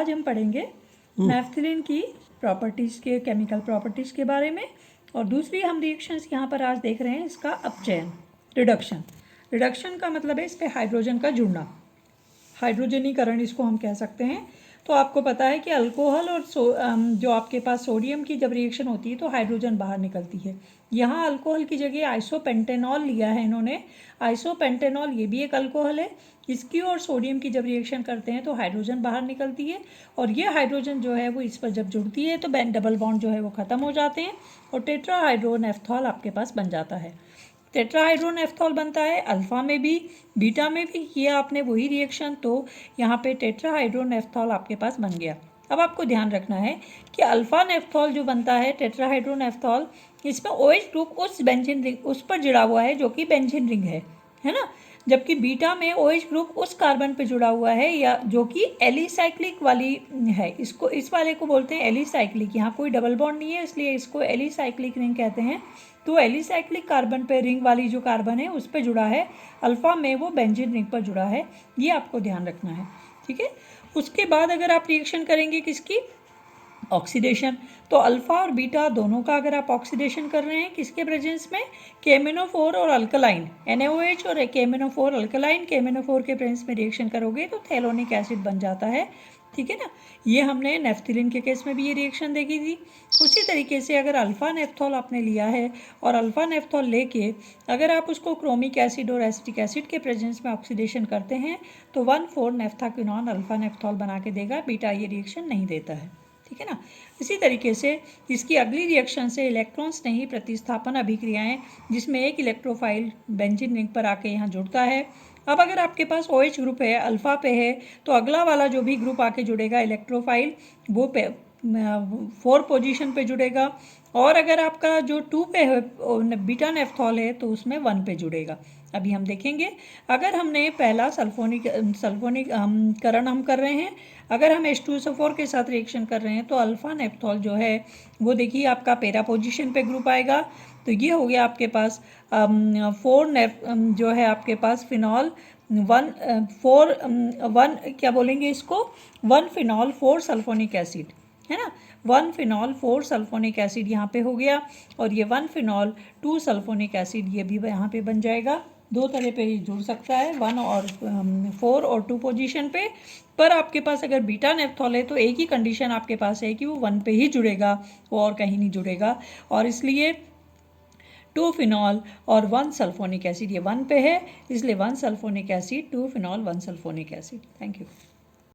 आज हम पढ़ेंगे नेफ्थलीन की प्रॉपर्टीज़ के, केमिकल प्रॉपर्टीज़ के बारे में। और दूसरी हम रिएक्शंस यहाँ पर आज देख रहे हैं इसका अपचयन, रिडक्शन। रिडक्शन का मतलब है इस पर हाइड्रोजन का जुड़ना, हाइड्रोजनीकरण इसको हम कह सकते हैं। तो आपको पता है कि अल्कोहल और जो आपके पास सोडियम की जब रिएक्शन होती है तो हाइड्रोजन बाहर निकलती है। यहाँ अल्कोहल की जगह आइसोपेंटेनॉल लिया है इन्होंने। आइसोपेंटेनॉल ये भी एक अल्कोहल है। इसकी और सोडियम की जब रिएक्शन करते हैं तो हाइड्रोजन बाहर निकलती है, और ये हाइड्रोजन जो है वो इस पर जब जुड़ती है तो डबल बॉन्ड जो है वो ख़त्म हो जाते हैं और टेट्राहाइड्रोनेफ्थॉल आपके पास बन जाता है। टेट्राहाइड्रोनेफ्थॉल बनता है अल्फ़ा में भी, बीटा में भी किया आपने वही रिएक्शन, तो यहाँ पे टेट्राहाइड्रोनेफ्थॉल आपके पास बन गया। अब आपको ध्यान रखना है कि अल्फ़ा नेफ्थॉल जो बनता है टेट्राहाइड्रोनेफ्थॉल, इसमें OH ग्रुप उस बेंजीन रिंग उस पर जुड़ा हुआ है जो कि बेंजीन रिंग है ना। जबकि बीटा में OH ग्रुप उस कार्बन पे जुड़ा हुआ है या जो कि एलिसाइक्लिक वाली है, इसको इस वाले को बोलते हैं एलिसाइक्लिक। यहाँ कोई डबल बॉन्ड नहीं है इसलिए इसको एलिसाइक्लिक रिंग कहते हैं। तो एलिसाइक्लिक कार्बन पे रिंग वाली जो कार्बन है उस पे जुड़ा है, अल्फ़ा में वो बेंजीन रिंग पर जुड़ा है, ये आपको ध्यान रखना है, ठीक है। उसके बाद अगर आप रिएक्शन करेंगे किसकी, ऑक्सीडेशन, तो अल्फ़ा और बीटा दोनों का अगर आप ऑक्सीडेशन कर रहे हैं किसके प्रेजेंस में, KMnO4 और अल्कलाइन, NaOH और KMnO4 अल्कलाइन, KMnO4 के प्रेजेंस में रिएक्शन करोगे तो थैलोनिक एसिड बन जाता है, ठीक है ना। ये हमने नेफ्थलीन के केस में भी ये रिएक्शन देखी थी। उसी तरीके से अगर अल्फ़ा नेफ्थॉल आपने लिया है और अल्फ़ा नेफ्थॉल लेके अगर आप उसको क्रोमिक एसिड और एसिटिक एसिड के प्रेजेंस में ऑक्सीडेशन करते हैं तो 1,4 नेफ्थाक्विनॉन अल्फ़ा नेफ्थॉल बना के देगा, बीटा ये रिएक्शन नहीं देता है, ठीक है ना। इसी तरीके से इसकी अगली रिएक्शन से इलेक्ट्रॉन स्नेही प्रतिस्थापन अभिक्रियाएं, जिसमें एक इलेक्ट्रोफाइल बेंजीन रिंग पर आके यहाँ जुड़ता है। अब अगर आपके पास OH ग्रुप है, अल्फ़ा पे है, तो अगला वाला जो भी ग्रुप आके जुड़ेगा इलेक्ट्रोफाइल वो 4 पोजीशन पे जुड़ेगा, और अगर आपका जो 2 पे है बीटा नेफ्थॉल है तो उसमें 1 पे जुड़ेगा। अभी हम देखेंगे, अगर हमने पहला सल्फोनिक करण हम कर रहे हैं, अगर हम H2SO4 के साथ रिएक्शन कर रहे हैं तो अल्फ़ा नेफ्थॉल जो है वो देखिए आपका पैरा पोजीशन पे ग्रुप आएगा। तो ये हो गया आपके पास 4 जो है आपके पास फिनॉल 1 क्या बोलेंगे इसको, 1 फिनॉल 4 सल्फोनिक एसिड, है ना। 1 फिनॉल 4 सल्फोनिक एसिड यहाँ पे हो गया, और ये 1 फिनॉल 2 सल्फोनिक एसिड ये भी यहाँ पे बन जाएगा। दो तरह पे जुड़ सकता है, 1 और 4 और 2 पोजीशन पे। पर आपके पास अगर बीटा नेफ्थॉल है तो एक ही कंडीशन आपके पास है कि वो 1 पे ही जुड़ेगा, वो और कहीं नहीं जुड़ेगा, और इसलिए 2 फिनॉल और 1 सल्फोनिक एसिड, ये 1 पे है इसलिए 1 sulphonic acid 2 phenol 1 sulphonic acid. Thank you.